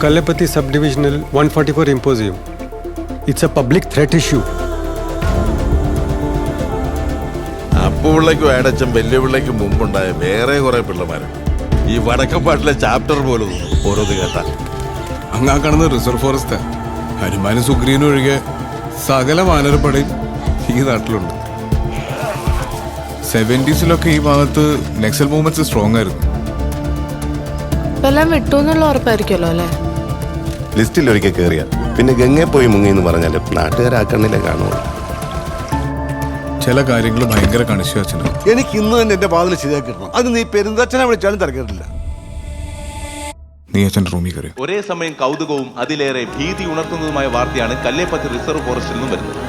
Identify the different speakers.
Speaker 1: Kallepathy Subdivisional 144 Imposium. It's a public threat issue.
Speaker 2: അപ്പുപിള്ളയ്ക്കും അടച്ചും വെല്ലുവിളിക്കും മുമ്പുണ്ടായ വേറെ കുറെ പിള്ളമാരുണ്ട്. ഈ വടക്കപ്പാട്ടിലെ ചാപ്റ്റർ പോലും ഓരോന്ന് കേട്ടാ.
Speaker 3: അങ്ങാ കാണുന്ന റിസർവ് ഫോറസ്റ്റ് ഹനുമാനും സുഗ്രീനും ഒഴികെ സകല വാനരപ്പടയും ഈ നാട്ടിലുണ്ട്. 70s ഈ ഭാഗത്ത് നക്സൽ മൂവ്മെന്റ്സ് സ്ട്രോങ് ആയിരുന്നു.
Speaker 4: എല്ലാം വിട്ടു എന്നുള്ള ഉറപ്പായിരിക്കുമല്ലോ അല്ലേ?
Speaker 5: ലിസ്റ്റിൽ ഒരിക്കൽ കയറിയ പിന്നെ ഗംഗയെ പോയി മുങ്ങി എന്ന് പറഞ്ഞാൽ നാട്ടുകാരാക്കണ്ണില്ലേ കാണുള്ളൂ.
Speaker 3: ചില കാര്യങ്ങൾ ഭയങ്കര കണിശാച്ചനാണ്.
Speaker 6: എനിക്ക് ഇന്ന് തന്നെ എന്റെ വാതിൽ ശരിയാക്കി കിട്ടണം. അത് നീ പെരുന്തച്ഛനെ വിളിച്ചാലും തിരക്കിട്ടില്ല.
Speaker 3: നീ അച്ഛൻ്റെ റൂമിൽ കയറി.
Speaker 7: ഒരേ സമയം കൗതുകവും അതിലേറെ ഭീതി ഉണർത്തുന്നതുമായ വാർത്തയാണ് കല്ലേപ്പത്തി റിസർവ് ഫോറസ്റ്റിൽ നിന്നും വരുന്നത്.